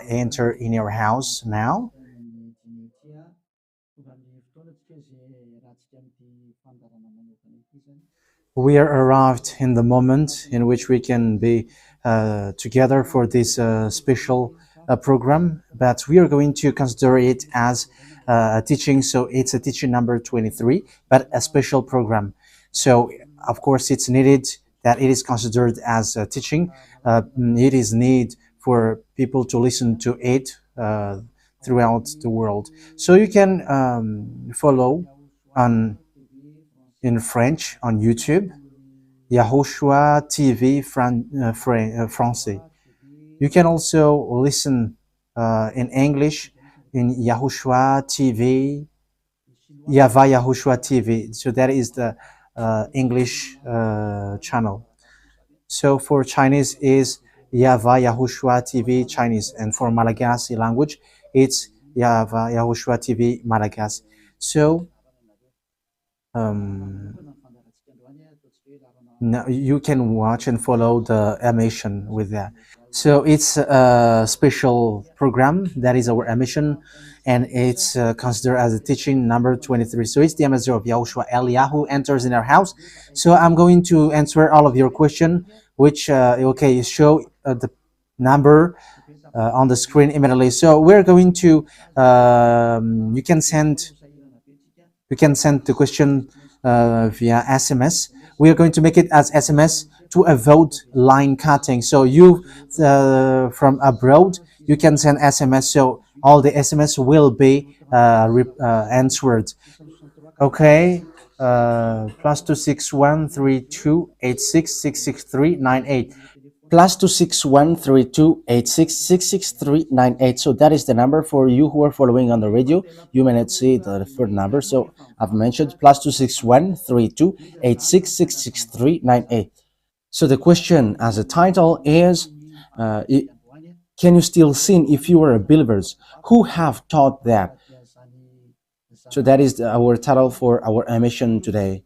enter in your house now. We are arrived in the moment in which we can be together for this special program, but we are going to consider it as a teaching. So it's a teaching number 23, but a special program. So of course it's needed that it is considered as a teaching. It is need for people to listen to it throughout the world. So you can follow on in French on YouTube, YAHOSHUAH TV Français. You can also listen in English in YAHOSHUAH TV, YAHVAH YAHOSHUAH TV. So that is the English channel. So for Chinese is YAHVAH YAHOSHUAH TV Chinese, and for Malagasy language, it's YAHVAH YAHOSHUAH TV Malagasy. So now you can watch and follow the emission with that. So it's a special program that is our emission, and it's considered as a teaching number 23. So it's the ambassador of Yahushua Eliyahu enters in our house. So I'm going to answer all of your question, which okay, show the number on the screen immediately. So we're going to you can send the question via SMS. We are going to make it as SMS to avoid line cutting. So you from abroad, you can send SMS. So all the SMS will be answered. Okay. +2613286666398. +2613286666398. So that is the number for you who are following on the radio. You may not see the third number, so I've mentioned +2613286666398. So the question as a title is, can you still sin if you are a believers? Who have taught that? So that is our title for our emission today.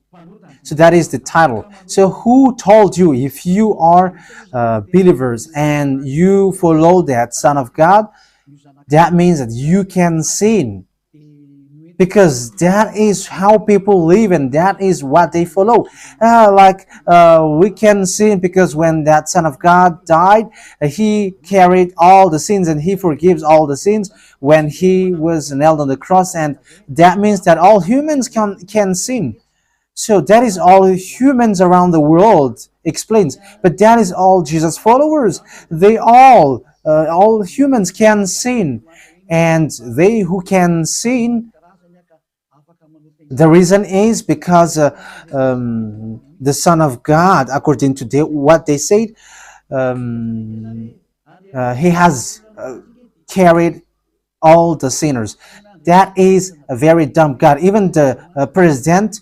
So that is the title. So who told you if you are believers and you follow that Son of God, that means that you can sin? Because that is how people live and that is what they follow. We can sin because when that Son of God died, he carried all the sins and he forgives all the sins when he was nailed on the cross, and that means that all humans can sin. So that is all humans around the world explains. But that is all Jesus followers. They all humans can sin. And they who can sin, the reason is because the Son of God, according to what they said, he has carried all the sinners. That is a very dumb God. Even the president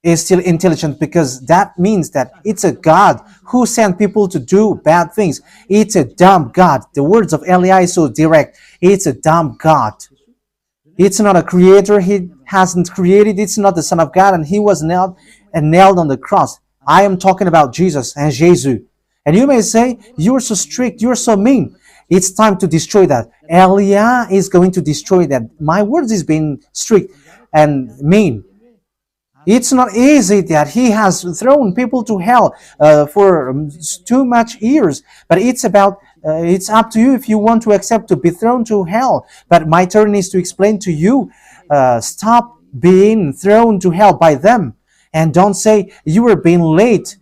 is still intelligent, because that means that it's a God who sent people to do bad things. It's a dumb God. The words of Eli is so direct. It's a dumb God. It's not a creator. He hasn't created. It's not the Son of God, and he was nailed on the cross. I am talking about Jesus and Jesus. And you may say, you're so strict, you're so mean. It's time to destroy that. Elia is going to destroy that. My words is being strict and mean. It's not easy that he has thrown people to hell for too much years, but it's up to you if you want to accept to be thrown to hell. But my turn is to explain to you, stop being thrown to hell by them, and don't say you were being late.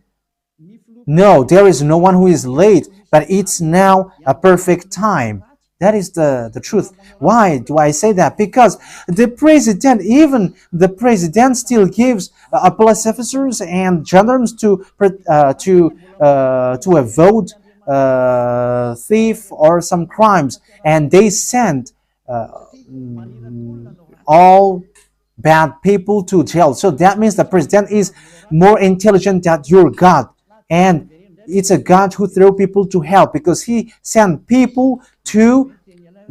No, there is no one who is late, but it's now a perfect time. That is the truth. Why do I say that? Because even the president still gives police officers and gendarmes to avoid thief or some crimes, and they send all bad people to jail. So that means the president is more intelligent than your God, and it's a God who throw people to hell because he sent people to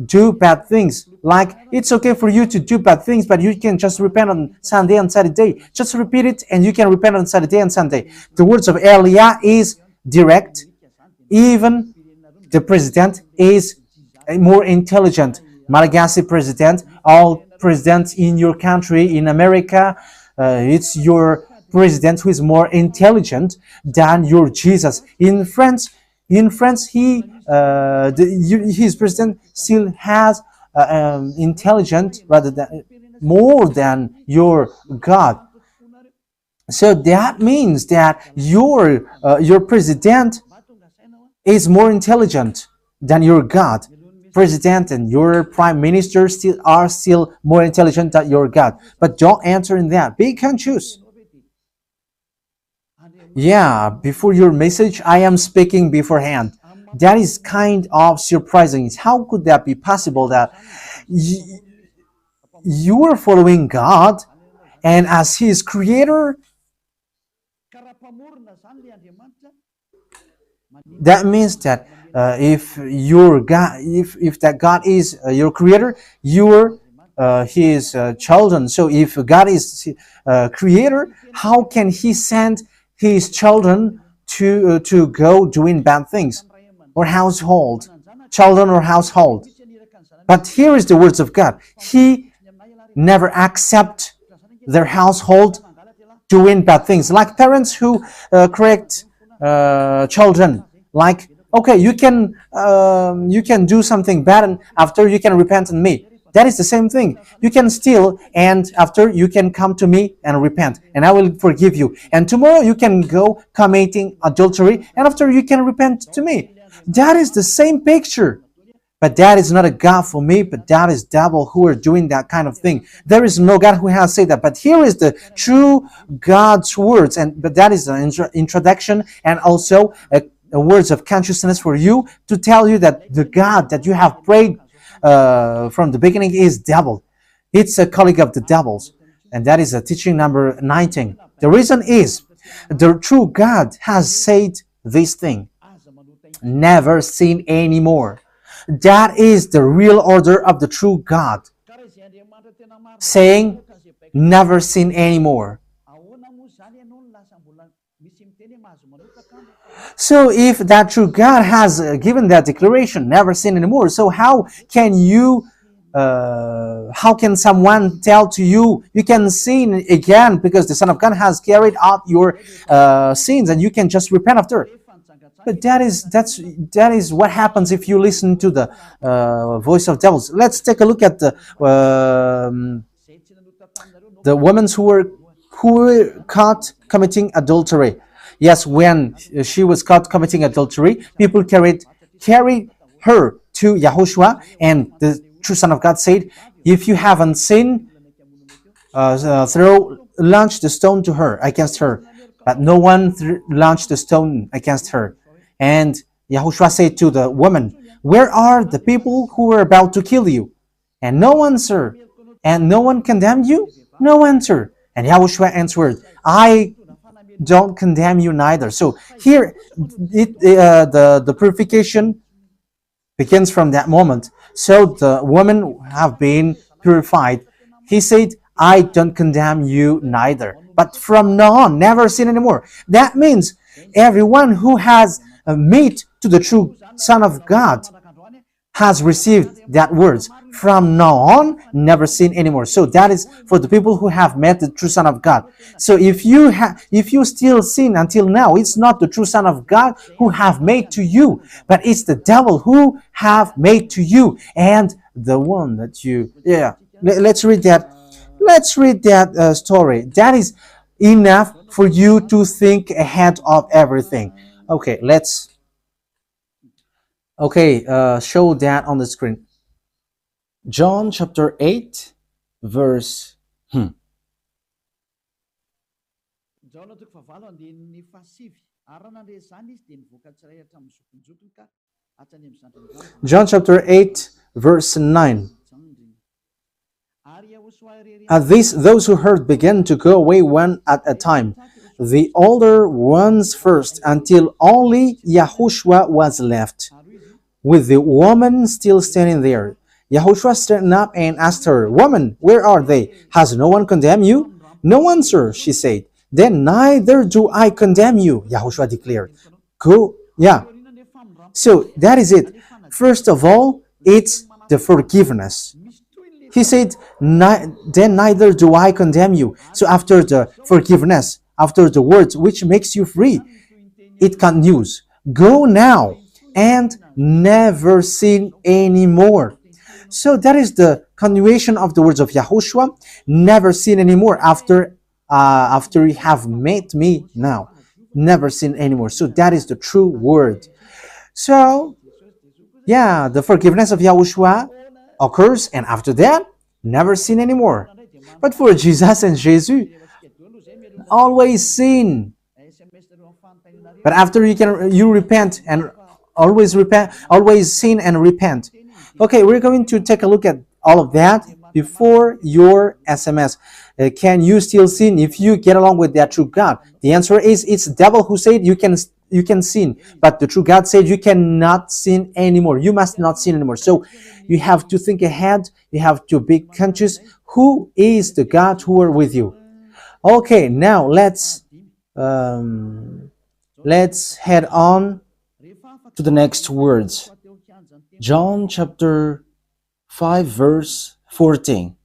do bad things. Like, it's okay for you to do bad things, but you can just repent on Sunday and Saturday. Just repeat it and you can repent on Saturday and Sunday. The words of Elia is direct. Even The president is more intelligent. Malagasy president, all presidents in your country, in America, it's your president who is more intelligent than your Jesus. In France, his president still has intelligent rather than more than your God. So that means that your president is more intelligent than your God. President and your prime minister still more intelligent than your God. But don't answer in that. Be conscious. Yeah, before your message, I am speaking beforehand. That is kind of surprising. How could that be possible that you are following God and as His creator, that means that if your God, if that God is your creator, you're His children. So if God is creator, how can He send His children to go doing bad things or household, children or household? But here is the words of God. He never accept their household doing bad things, like parents who correct children. Like, okay, you can do something bad, and after you can repent in me. That is the same thing. You can steal, and after you can come to me and repent, and I will forgive you. And tomorrow you can go committing adultery, and after you can repent to me. That is the same picture. But that is not a God for me, but that is devil who are doing that kind of thing. There is no God who has said that. But here is the true God's words, but that is an introduction and also a words of consciousness for you to tell you that the God that you have prayed from the beginning is devil. It's a colleague of the devils. And that is a teaching number 19. The reason is the true God has said this thing. Never sin anymore. That is the real order of the true God, saying, never sin anymore. So if that true God has given that declaration, never sin anymore, so how can someone tell to you, you can sin again because the Son of God has carried out your sins and you can just repent after? But that is what happens if you listen to the voice of devils. Let's take a look at the women who were caught committing adultery. Yes, when she was caught committing adultery, people carried her to YAHOSHUAH, and the true Son of God said, "If you haven't sinned, launch the stone to her against her." But no one launched the stone against her. And YAHOSHUAH said to the woman, "Where are the people who were about to kill you?" And no answer. And no one condemned you? No answer. And YAHOSHUAH answered, "I don't condemn you neither." So here, the purification begins from that moment. So the women have been purified. He said, "I don't condemn you neither. But from now on, never sin anymore." That means everyone who has met to the true Son of God has received that words. From now on, never sin anymore. So that is for the people who have met the true Son of God. So if you still sin until now, it's not the true Son of God who have made to you, but it's the devil who have made to you, and the one that you. Yeah. Let's read that. Let's read that story. That is enough for you to think ahead of everything. Okay, show that on the screen. John chapter 8, verse. John chapter 8, verse 9. At this, those who heard began to go away one at a time, the older ones first, until only YAHOSHUAH was left, with the woman still standing there. YAHOSHUAH stood up and asked her, "Woman, where are they? Has no one condemned you?" "No one, sir," she said. "Then neither do I condemn you," YAHOSHUAH declared. Go, yeah. So that is it. First of all, it's the forgiveness. He said, then neither do I condemn you. So after the forgiveness, after the words which makes you free, it continues. Go now and never sin anymore. So that is the continuation of the words of Yahushua. Never sin anymore after you have met me now. Never sin anymore. So that is the true word. So yeah, the forgiveness of Yahushua occurs, and after that, never sin anymore. But for Jesus and Jesus, always sin. But after you repent and always sin and repent. Okay, we're going to take a look at all of that before your SMS. Can you still sin if you get along with that true God? The answer is it's the devil who said you can sin, but the true God said you cannot sin anymore. You must not sin anymore. So you have to think ahead. You have to be conscious. Who is the God who are with you? Okay, now let's head on to the next words. John chapter 5 verse 14.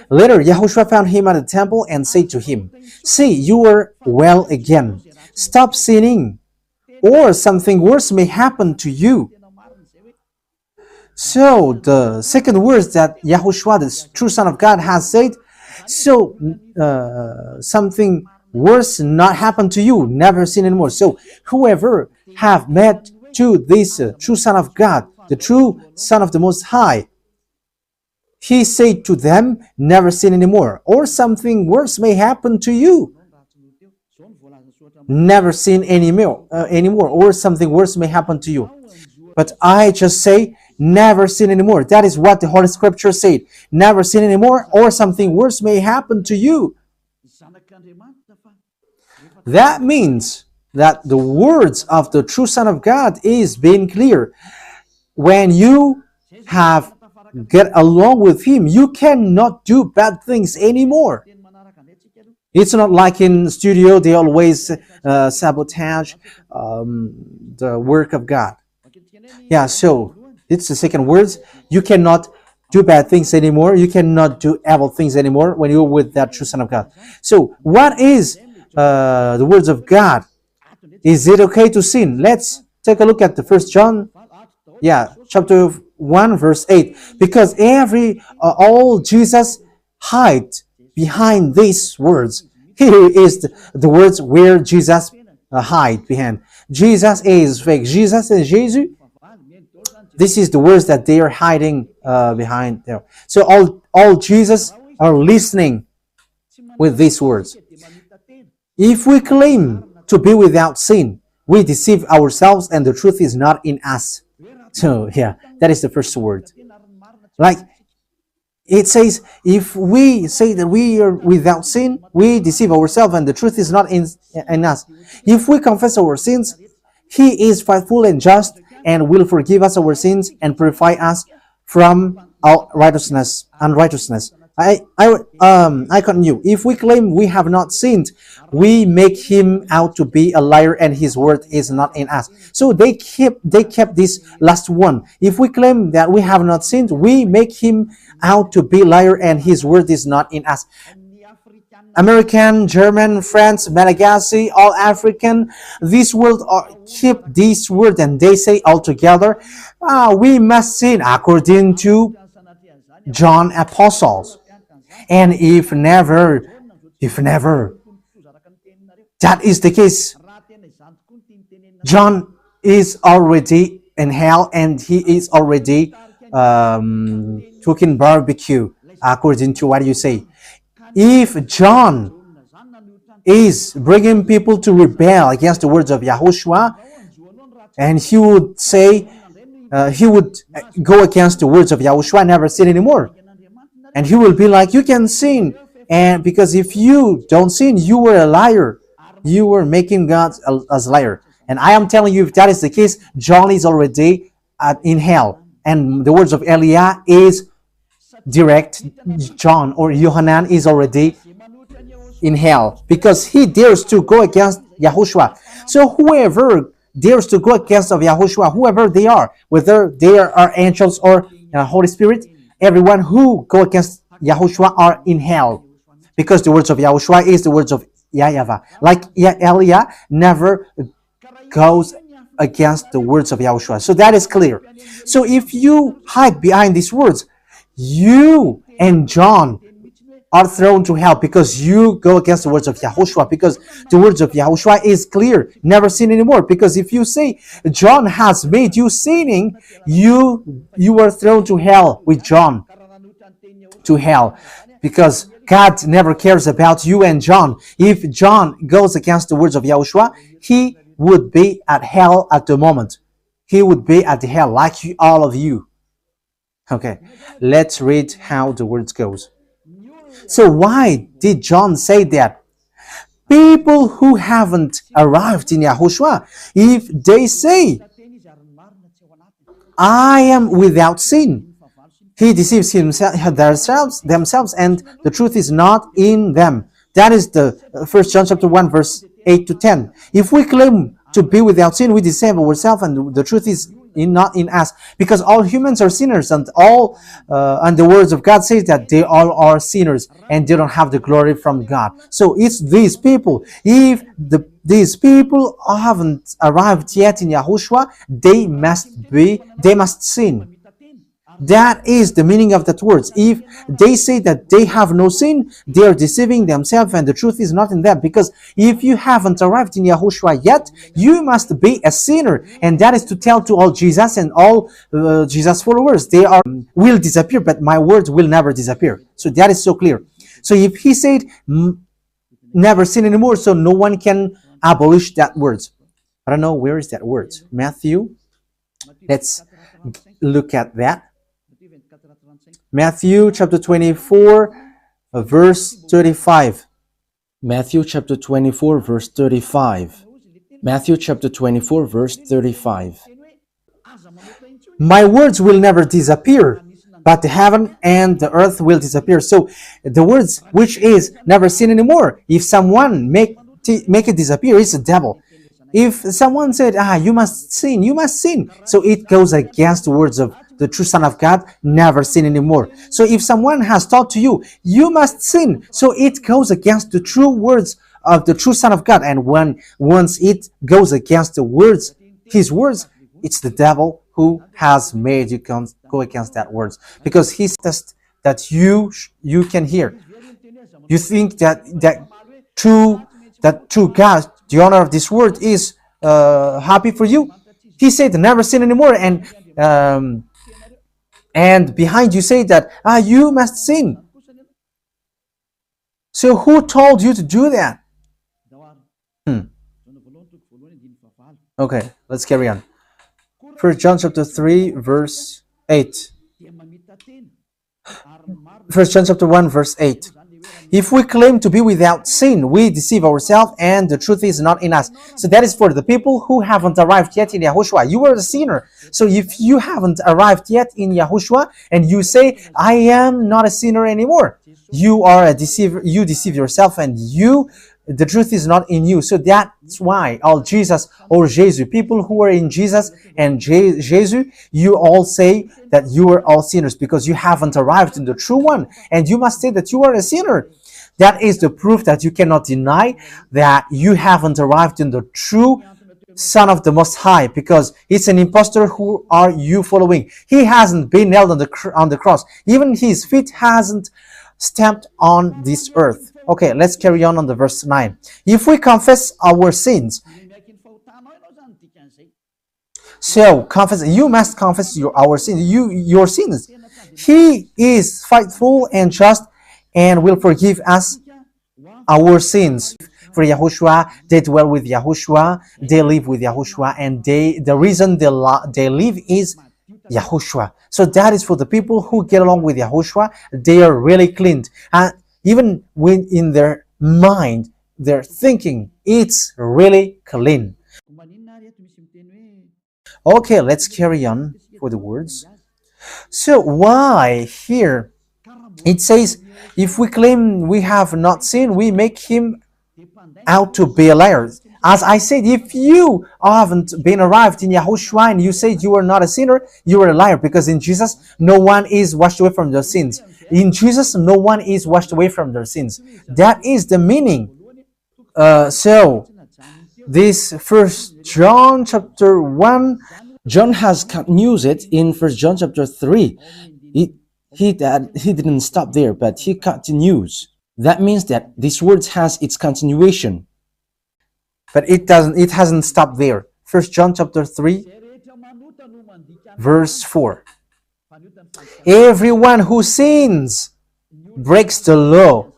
Later, Yahushua found him at the temple and said to him, "See, you are well again. Stop sinning, or something worse may happen to you." So, the second words that Yahushua, the true Son of God, has said, so something worse not happen to you, never sin anymore. So, whoever have met to this true Son of God, the true Son of the Most High, he said to them, never sin anymore, or something worse may happen to you. Never sin anymore, or something worse may happen to you. But I just say, never sin anymore. That is what the Holy Scripture said. Never sin anymore, or something worse may happen to you. That means that the words of the true Son of God is being clear. When you have get along with him, you cannot do bad things anymore. It's not like in studio they always sabotage the work of God. Yeah, so it's the second words. You cannot do bad things anymore. You cannot do evil things anymore when you're with that true Son of God. So what is the words of God? Is it okay to sin? Let's take a look at the First John, chapter 1 verse 8. Because all Jesus hide behind these words. Here is the words where Jesus hide behind. Jesus is fake. Jesus and Jesus. This is the words that they are hiding behind there. So all Jesus are listening with these words. If we claim to be without sin, we deceive ourselves and the truth is not in us. So yeah, that is the first word. Like it says, if we say that we are without sin, we deceive ourselves and the truth is not in us. If we confess our sins, he is faithful and just and will forgive us our sins and purify us from our unrighteousness. I continue. If we claim we have not sinned, we make him out to be a liar and his word is not in us. So they kept this last one. If we claim that we have not sinned, we make him out to be liar and his word is not in us. American, German, French, Malagasy, all African, this world keep this word and they say all together, we must sin according to John Apostles. And if never, that is the case, John is already in hell and he is already cooking barbecue, according to what you say. If John is bringing people to rebel against the words of Yahushua, and he would say, he would go against the words of Yahushua, never sin anymore. And he will be like, you can sin. And because if you don't sin, you were a liar. You were making God as a liar. And I am telling you, if that is the case, John is already in hell. And the words of Eliah is direct. John or Yohanan is already in hell because he dares to go against Yahushua. So whoever dares to go against of Yahushua, whoever they are, whether they are angels or Holy Spirit, everyone who go against Yahushua are in hell, because the words of Yahushua is the words of YAHVAH. Like Elia never goes against the words of Yahushua. So that is clear. So if you hide behind these words, you and John are thrown to hell because you go against the words of Yahushua, because the words of Yahushua is clear, never sin anymore. Because if you say John has made you sinning, you are thrown to hell with John, to hell, because God never cares about you and John. If John goes against the words of Yahushua, he would be at hell at the moment. He would be at the hell like all of you. Okay, let's read how the words goes. So why did John say that? People who haven't arrived in Yahushua, if they say, I am without sin, he deceives themselves, and the truth is not in them. That is the 1 John chapter 1, verse 8 to 10. If we claim to be without sin, we deceive ourselves, and the truth is not in us, because all humans are sinners, and and the words of God says that they all are sinners and they don't have the glory from God. So it's these people. If these people haven't arrived yet in Yahushua, they must sin. That is the meaning of that words. If they say that they have no sin, they are deceiving themselves, and the truth is not in them. Because if you haven't arrived in Yahushua yet, you must be a sinner, and that is to tell to all Jesus and all Jesus followers, they will disappear, but my words will never disappear. So that is so clear. So if he said never sin anymore, so no one can abolish that words. I don't know, where is that words? Matthew. Let's look at that. Matthew chapter 24, verse 35. Matthew chapter 24, verse 35. Matthew chapter 24, verse 35. My words will never disappear, but the heaven and the earth will disappear. So the words, which is never sin anymore, if someone make it disappear, it's the devil. If someone said, you must sin, you must sin. So it goes against the words of the true Son of God, never sin anymore. So if someone has taught to you, you must sin. So it goes against the true words of the true Son of God. And once it goes against the words, his words, it's the devil who has made you go against that words. Because he says that you can hear. You think that true God, the honor of this word is happy for you. He said never sin anymore, and behind you say that you must sin. So who told you to do that? Okay, let's carry on. 1 John chapter 3, verse 8. 1 John chapter 1, verse 8. If we claim to be without sin, we deceive ourselves, and the truth is not in us. So that is for the people who haven't arrived yet in Yahushua. You are a sinner. So if you haven't arrived yet in Yahushua, and you say, I am not a sinner anymore, you are a deceiver. You deceive yourself, and the truth is not in you. So that's why all Jesus or Jesus, people who are in Jesus and Jesus, you all say that you are all sinners because you haven't arrived in the true one. And you must say that you are a sinner. That is the proof that you cannot deny that you haven't arrived in the true Son of the Most High, because it's an impostor. Who are you following? He hasn't been nailed on the cross. Even his feet hasn't stamped on this earth. Okay, let's carry on the verse 9. If we confess our sins, so you must confess our sins, your sins. He is faithful and just and will forgive us our sins. For Yahushua, they dwell with Yahushua, they live with Yahushua, and the reason they live is Yahushua. So that is for the people who get along with Yahushua. They are really clean. Even when in their mind, their thinking, it's really clean. Okay, let's carry on for the words. So why here it says, if we claim we have not sinned, we make him out to be a liar. As I said, if you haven't been arrived in Yahushua and you say you are not a sinner, you are a liar, because in Jesus, no one is washed away from their sins. In Jesus, no one is washed away from their sins. That is the meaning. So, this First John chapter 1, John has continued it in First John chapter 3. He didn't stop there, but he continues. That means that this word has its continuation. But it hasn't stopped there. First John chapter 3, verse 4. Everyone who sins breaks the law.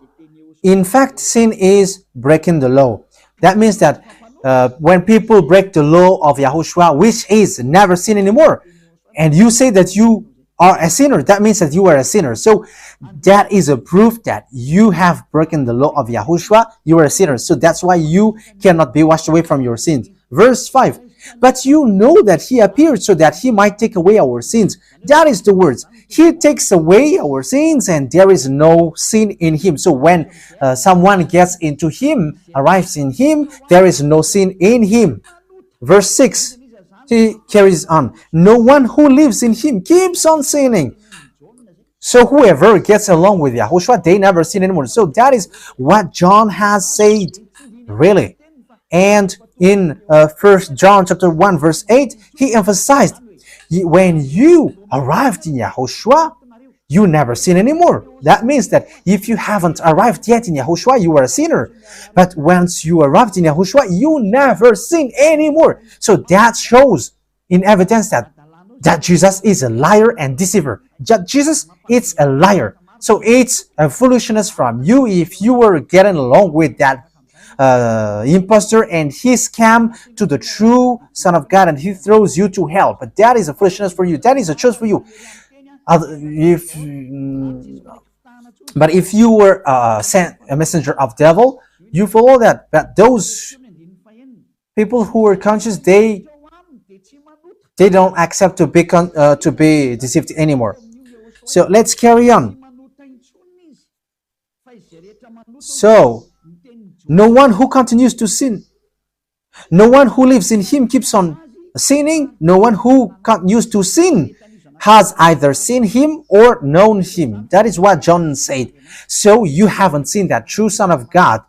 In fact, sin is breaking the law. That means that when people break the law of Yahushua, which is never sin anymore, and you say that you are a sinner, that means that you are a sinner. So that is a proof that you have broken the law of Yahushua. You are a sinner. So that's why you cannot be washed away from your sins. Verse 5. But you know that he appeared so that he might take away our sins. That is the words. He takes away our sins and there is no sin in him. So when someone gets into him, arrives in him, there is no sin in him. Verse 6. He carries on. No one who lives in him keeps on sinning. So whoever gets along with Yahushua, they never sin anymore. So that is what John has said, really. And in 1 John chapter 1 verse 8, he emphasized, when you arrived in Yahushua, you never sin anymore. That means that if you haven't arrived yet in Yahushua, you are a sinner. But once you arrived in Yahushua, you never sin anymore. So that shows in evidence that Jesus is a liar and deceiver. Jesus is a liar. So it's a foolishness from you if you were getting along with that impostor and he scam to the true Son of God and he throws you to hell. But that is a foolishness for you. That is a choice for you. But if you were sent a messenger of devil, you follow that. But those people who are conscious, they don't accept to be deceived anymore. So let's carry on. So no one who continues to sin, no one who lives in him keeps on sinning. No one who continues to sin has either seen him or known him. That is what John said. So you haven't seen that true Son of God.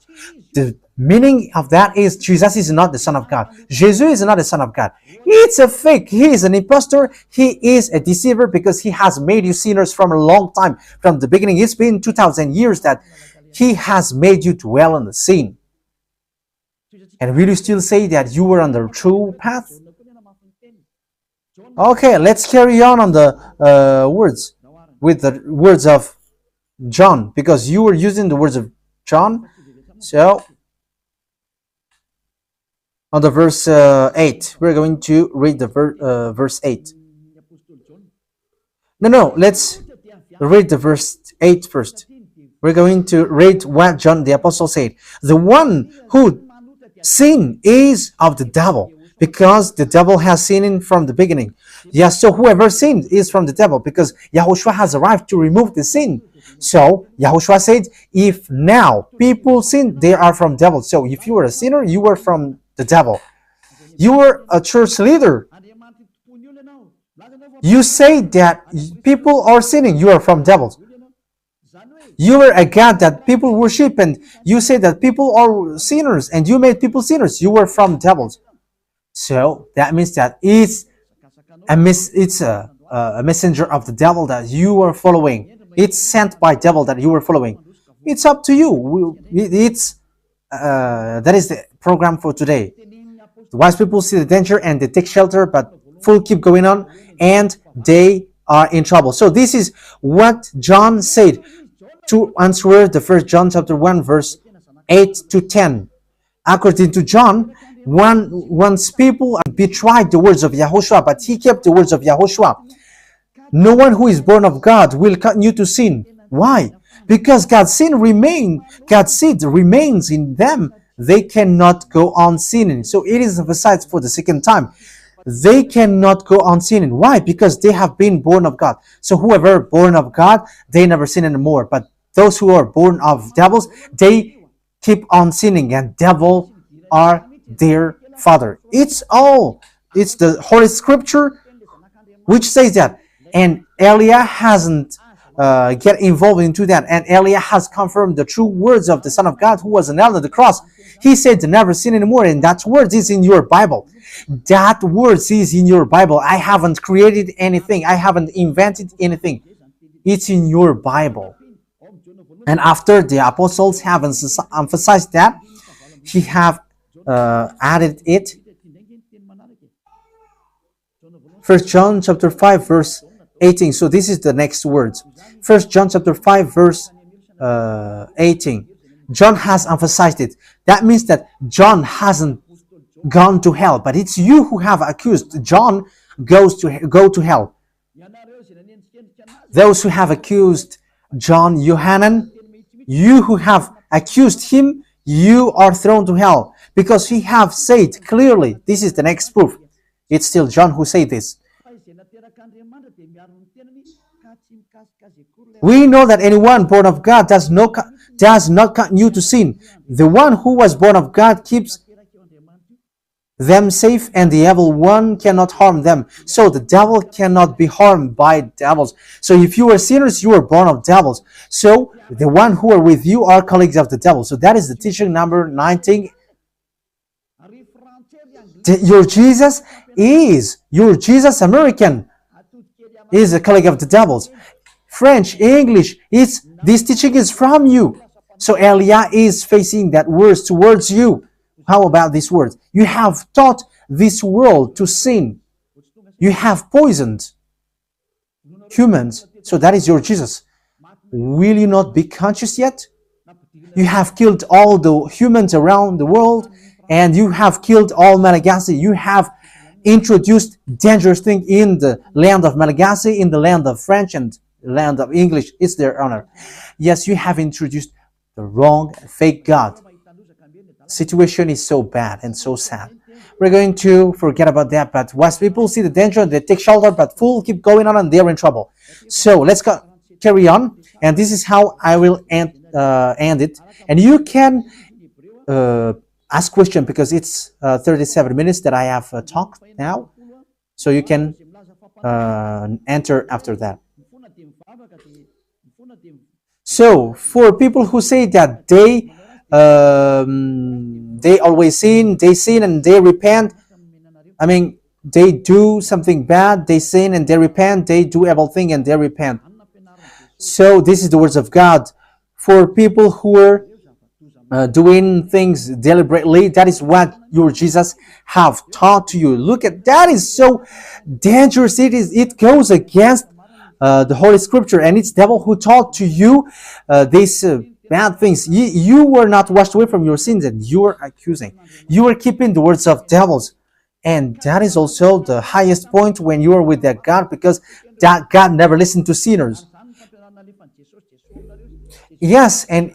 The meaning of that is Jesus is not the Son of God. Jesus is not the Son of God. It's a fake. He is an impostor. He is a deceiver because he has made you sinners from a long time. From the beginning, it's been 2,000 years that he has made you dwell in the sin. And will you still say that you were on the true path? Okay, let's carry on the words with the words of John, because you were using the words of John. So on the verse 8, we're going to read the verse 8. No, let's read the verse 8 first. We're going to read what John the Apostle said. The one who sinned is of the devil, because the devil has sinned from the beginning. Yes, so whoever sinned is from the devil, because Yahushua has arrived to remove the sin. So Yahushua said, if now people sin, they are from devil. So if you were a sinner, you were from the devil. You were a church leader. You say that people are sinning, you are from devils. You were a God that people worship, and you say that people are sinners, and you made people sinners. You were from devils. So that means that it's a messenger of the devil that you are following. It's sent by devil that you are following. It's up to you. That is the program for today. The wise people see the danger and they take shelter, but fools keep going on and they are in trouble. So this is what John said to answer the 1 John chapter 1 verse 8 to 10. According to John, once people betrayed the words of Yahushua, but he kept the words of Yahushua. No one who is born of God will continue to sin. Why? Because God's seed remains in them. They cannot go on sinning. So it is emphasized for the second time. They cannot go on sinning. Why? Because they have been born of God. So whoever born of God, they never sin anymore. But those who are born of devils, they keep on sinning, and devil are their father. It's the Holy Scripture which says that. And Elia hasn't get involved into that. And Elia has confirmed the true words of the Son of God who was nailed on the cross. He said, never sin anymore. And that word is in your Bible. That word is in your Bible. I haven't created anything. I haven't invented anything. It's in your Bible. And after the apostles have emphasized that, he have added it. 1 John chapter 5 verse 18. So this is the next words. 1 John chapter 5 verse 18. John has emphasized it. That means that John hasn't gone to hell, but it's you who have accused John go to hell. Those who have accused John Yohanan, you who have accused him, you are thrown to hell, because he have said clearly. This is the next proof. It's still John who said this. We know that anyone born of God does not continue to sin. The one who was born of God keeps them safe, and the evil one cannot harm them. So the devil cannot be harmed by devils. So if you are sinners, you are born of devils. So the one who are with you are colleagues of the devil. So that is the teaching number 19. Your Jesus American is a colleague of the devils. French, English, this teaching is from you. So Elia is facing that words towards you. How about these words? You have taught this world to sin. You have poisoned humans. So that is your Jesus. Will you not be conscious yet? You have killed all the humans around the world, and you have killed all Malagasy. You have introduced dangerous things in the land of Malagasy, in the land of French, and the land of English. It's their honor. Yes, you have introduced the wrong, fake God. Situation is so bad and so sad. We're going to forget about that, but once people see the danger, they take shelter, but fools keep going on and they're in trouble. So let's carry on, and this is how I will end it. And you can ask question, because it's 37 minutes that I have talked now, so you can enter after that. So for people who say that they always sin, and they repent. I mean, they do something bad, they sin and they repent, they do evil thing and they repent. So this is the words of God. For people who are doing things deliberately, that is what your Jesus have taught to you. Look at that, is so dangerous. It goes against the Holy Scripture, and it's devil who taught to you these bad things. You were not washed away from your sins, and you are accusing. You are keeping the words of devils, and that is also the highest point when you are with that God, because that God never listened to sinners. Yes, and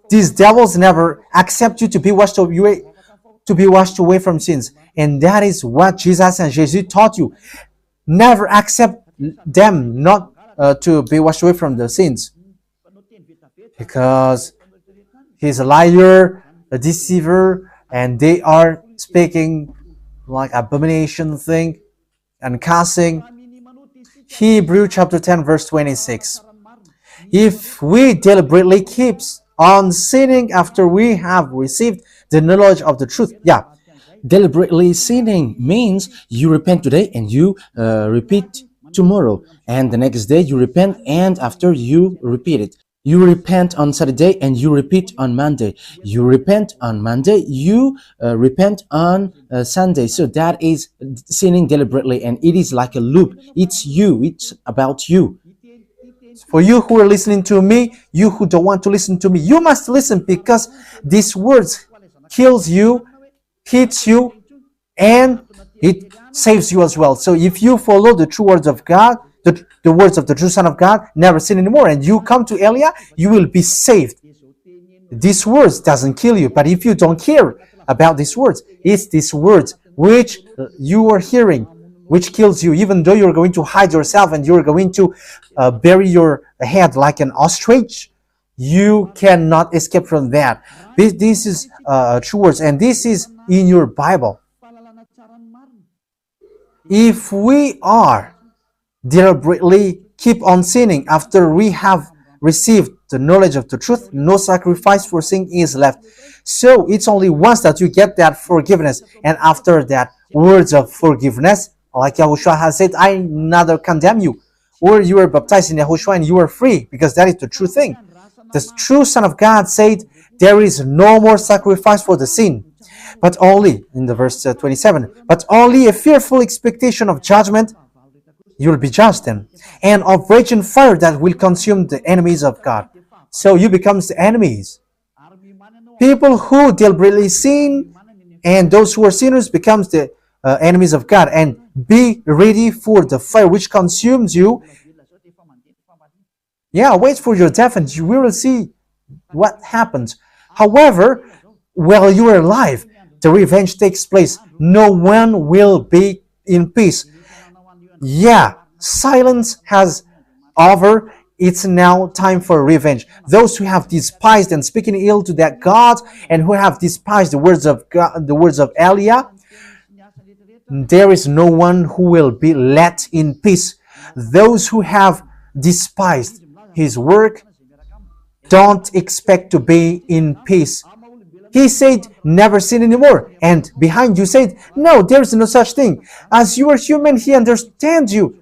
these devils never accept you to be washed away from sins, and that is what Jesus and Jesus taught you. Never accept them not to be washed away from the sins, because he's a liar, a deceiver, and they are speaking like abomination thing and cussing. Hebrew chapter 10 verse 26. If we deliberately keep on sinning after we have received the knowledge of the truth, Deliberately sinning means you repent today and you repeat tomorrow, and the next day you repent, and after you repeat it. You repent on Saturday and you repeat on Monday. You repent on Monday, you repent on Sunday. So that is sinning deliberately, and it is like a loop. It's you, it's about you. For you who are listening to me, you who don't want to listen to me, you must listen, because these words kills you, hits you, and it saves you as well. So if you follow the true words of God, the words of the true Son of God, never sin anymore, and you come to Elia, you will be saved. These words doesn't kill you, but if you don't care about these words, it's these words which you are hearing, which kills you, even though you're going to hide yourself and you're going to bury your head like an ostrich. You cannot escape from that. This is true words, and this is in your Bible. If we are deliberately keep on sinning after we have received the knowledge of the truth, no sacrifice for sin is left. So it's only once that you get that forgiveness, and after that words of forgiveness, like Yahushua has said, I neither condemn you, or you were baptized in Yahushua and you are free, because that is the true thing. The true Son of God said, there is no more sacrifice for the sin, but only, in the verse 27, but only a fearful expectation of judgment. You will be judged then, and of raging fire that will consume the enemies of God. So you become the enemies. People who deliberately sin and those who are sinners becomes the enemies of God. And be ready for the fire which consumes you. Yeah, wait for your death and you will see what happens. However, while you are alive, the revenge takes place. No one will be in peace. Yeah, silence has over. It's now time for revenge. Those who have despised and speaking ill to that God, and who have despised the words of God, the words of Eliah, there is no one who will be let in peace. Those who have despised his work don't expect to be in peace. He said, never sin anymore. And behind you said, no, there is no such thing. As you are human, he understands you.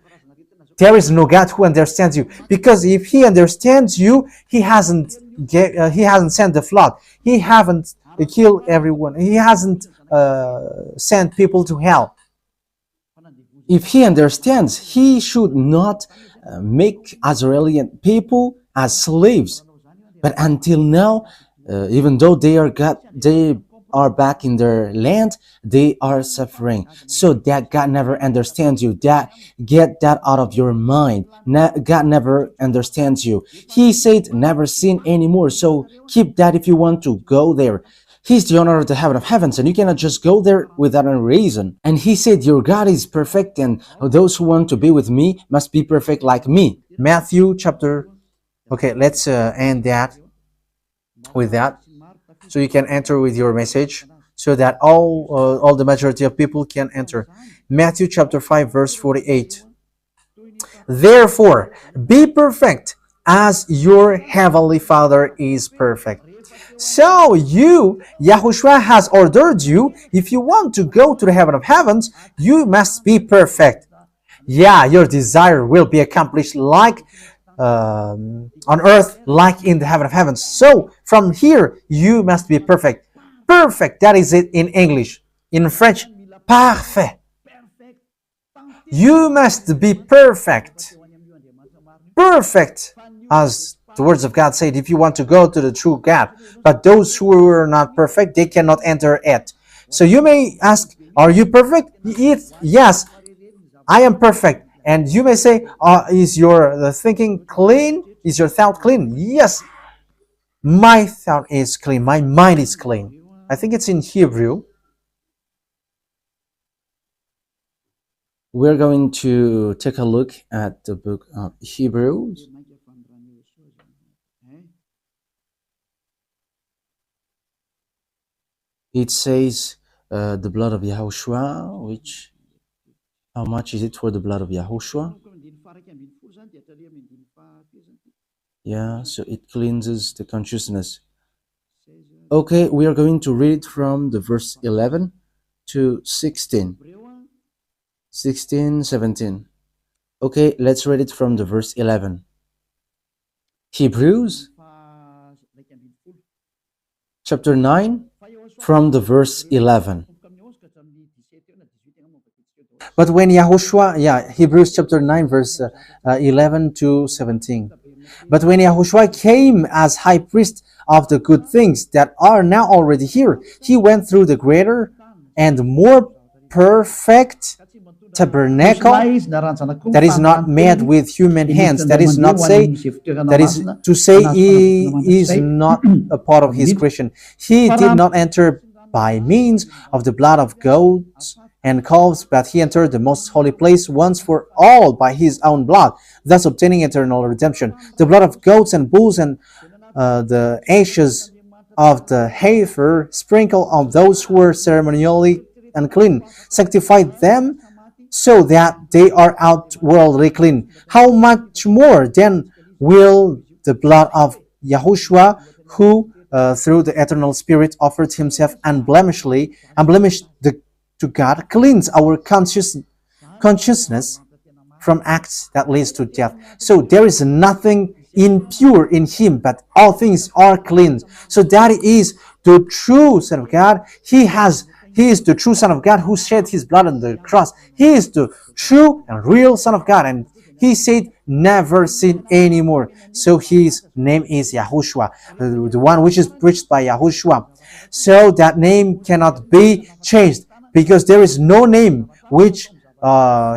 There is no God who understands you, because if he understands you, he hasn't sent the flood. He haven't killed everyone. He hasn't sent people to hell. If he understands, he should not make Israeli people as slaves. But until now, even though they are back in their land, they are suffering. So that God never understands you. That get that out of your mind. God never understands you. He said never sin anymore. So keep that if you want to go there. He's the owner of the heaven of heavens, and you cannot just go there without a reason. And he said, your God is perfect, and those who want to be with me must be perfect like me. Matthew chapter. Okay, let's end that with that, so you can enter with your message, so that all the majority of people can enter. Matthew chapter 5 verse 48. Therefore, be perfect as your heavenly Father is perfect. So Yahushua has ordered you, if you want to go to the heaven of heavens, you must be perfect. Yeah, your desire will be accomplished like on earth, like in the heaven of heavens. So from here, you must be perfect. Perfect, that is it in English. In French, parfait. You must be perfect. Perfect, as the words of God said, if you want to go to the true God. But those who are not perfect, they cannot enter it. So you may ask, are you perfect? Yes, I am perfect. And you may say, is your thinking clean? Is your thought clean? Yes, my thought is clean. My mind is clean. I think it's in Hebrew. We're going to take a look at the book of Hebrews. It says the blood of Yahushua, which, how much is it for the blood of Yahushua? Yeah, so it cleanses the consciousness. Okay, we are going to read from the verse 11 to 16. 16, 17. Okay, let's read it from the verse 11. Hebrews chapter 9 from the verse 11. But when Yahushua, Hebrews chapter 9 verse 11 to 17. But when Yahushua came as high priest of the good things that are now already here, he went through the greater and more perfect tabernacle that is not made with human hands. That is not say, that is to say, he is not a part of his creation. He did not enter by means of the blood of goats and calves, but he entered the most holy place once for all by his own blood, thus obtaining eternal redemption. The blood of goats and bulls and the ashes of the heifer sprinkle on those who were ceremonially unclean, sanctify them so that they are outwardly clean. How much more then will the blood of Yahushua, who through the eternal Spirit offered himself unblemished to God, cleanse our consciousness from acts that leads to death. So there is nothing impure in him, but all things are clean. So that is the true Son of God. He is the true Son of God who shed his blood on the cross. He is the true and real Son of God. And he said, never sin anymore. So his name is Yahushua, the one which is preached by Yahushua. So that name cannot be changed because there is no name which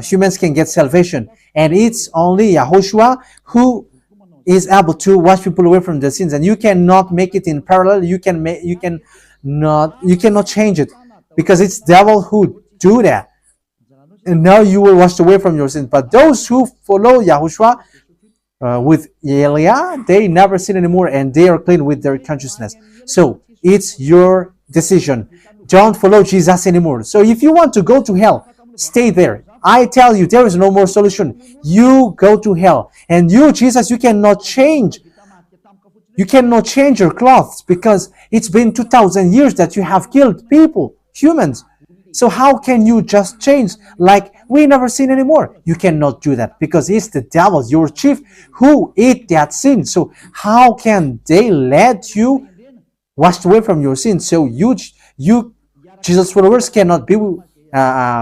humans can get salvation. And it's only Yahushua who is able to wash people away from their sins. And you cannot make it in parallel. You cannot change it because it's devil who do that. And now you will wash away from your sins. But those who follow Yahushua with Elia, they never sin anymore and they are clean with their consciousness. So it's your decision. Don't follow Jesus anymore. So if you want to go to hell, stay there. I tell you, there is no more solution. You go to hell. And you, Jesus, you cannot change. You cannot change your clothes because it's been 2,000 years that you have killed people, humans. So how can you just change like we never sin anymore? You cannot do that because it's the devil, your chief, who ate that sin. So how can they let you washed away from your sin? So you Jesus followers cannot be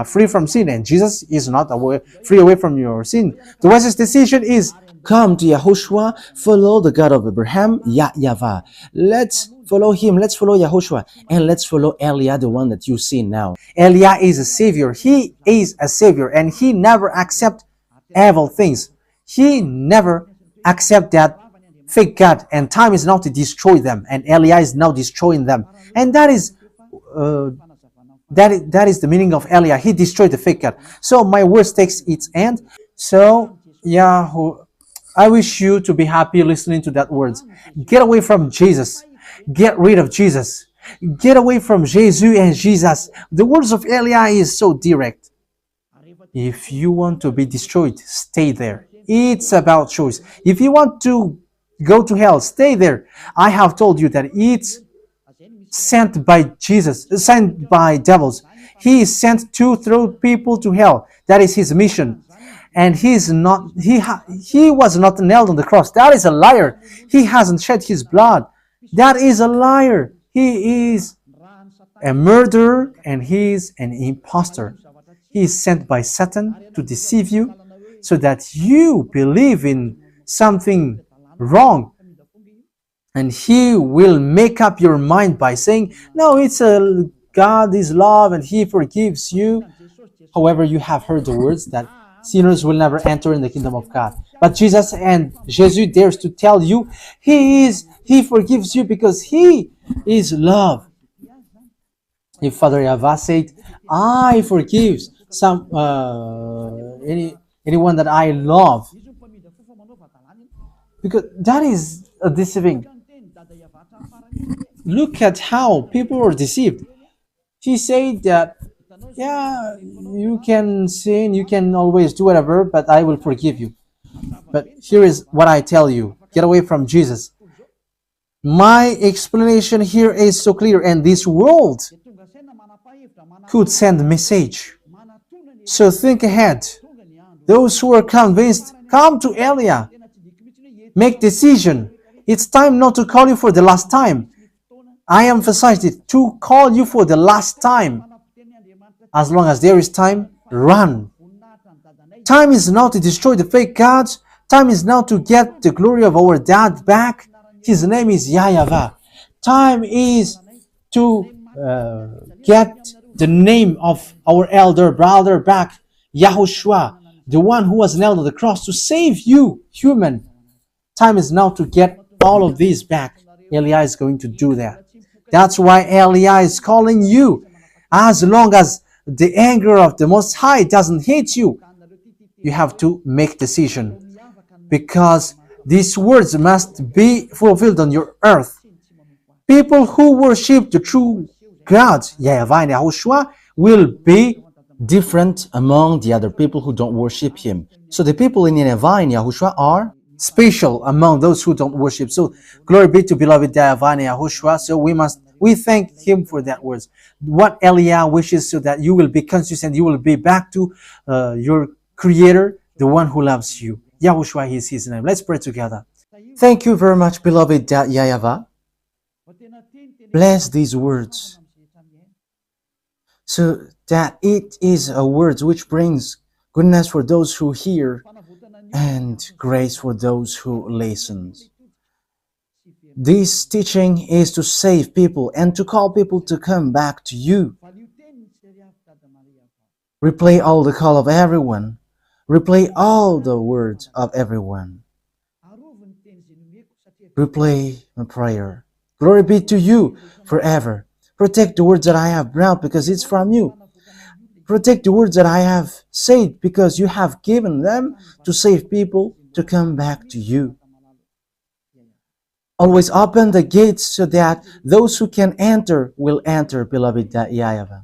free from sin, and Jesus is not free away from your sin. The wisest decision is Come to Yahushua, follow the God of Abraham, YAHVAH. Let's follow him, let's follow Yahushua, and let's follow Elia, the one that you see now. Elia is a savior. He is a savior, and he never accept evil things. He never accept that fake God, and time is now to destroy them, and Elia is now destroying them, and that is the meaning of Elia. He destroyed the fake God. So my words takes its end. So I wish you to be happy listening to that words. Get away from Jesus. Get rid of Jesus. Get away from Jesus and Jesus. The words of Elia is so direct. If you want to be destroyed, stay there. It's about choice. If you want to go to hell, stay there. I have told you that it's sent by Jesus, sent by devils. He is sent to throw people to hell. That is his mission. And he was not nailed on the cross. That is a liar. He hasn't shed his blood. That is a liar. He is a murderer and he is an impostor. He is sent by Satan to deceive you so that you believe in something wrong. And he will make up your mind by saying, no, God is love and he forgives you. However, you have heard the words that sinners will never enter in the kingdom of God. But Jesus dares to tell you, he forgives you because he is love. If Father YAHVAH said, I forgive anyone that I love, because that is a deceiving. Look at how people are deceived. He said that, yeah, you can sin, you can always do whatever, but I will forgive you. But here is what I tell you. Get away from Jesus. My explanation here is so clear, and this world could send a message. So think ahead. Those who are convinced, come to Elia. Make decision. It's time not to call you for the last time. I emphasized it, to call you for the last time. As long as there is time, run. Time is now to destroy the fake gods. Time is now to get the glory of our dad back. His name is YAHVAH. Time is to get the name of our elder brother back, YAHOSHUAH, the one who was nailed on the cross to save you, human. Time is now to get all of these back. Elia is going to do that. That's why Elia is calling you. As long as the anger of the Most High doesn't hit you, you have to make decision, because these words must be fulfilled on your earth. People who worship the true God, Yahavah and Yahushua, will be different among the other people who don't worship him. So the people in Nineveh and Yahushua are special among those who don't worship. So glory be to beloved Yahavah and Yahushua. So we thank him for that words. What Eliah wishes so that you will be consistent, you will be back to your Creator, the one who loves you. Yahushua is his name. Let's pray together. Thank you very much, beloved Yahavah. Bless these words so that it is a word which brings goodness for those who hear and grace for those who listen. This teaching is to save people and to call people to come back to you. Replay all the call of everyone. Replay all the words of everyone. Replay my prayer. Glory be to you forever. Protect the words that I have brought because it's from you. Protect the words that I have said because you have given them to save people to come back to you. Always open the gates so that those who can enter will enter, beloved Yahavah.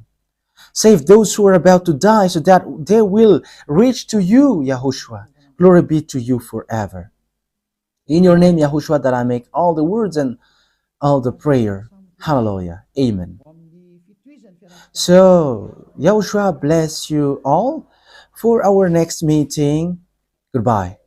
Save those who are about to die so that they will reach to you, YAHOSHUAH. Glory be to you forever. In your name, YAHOSHUAH, that I make all the words and all the prayer. Hallelujah. Amen. So, YAHOSHUAH bless you all for our next meeting. Goodbye.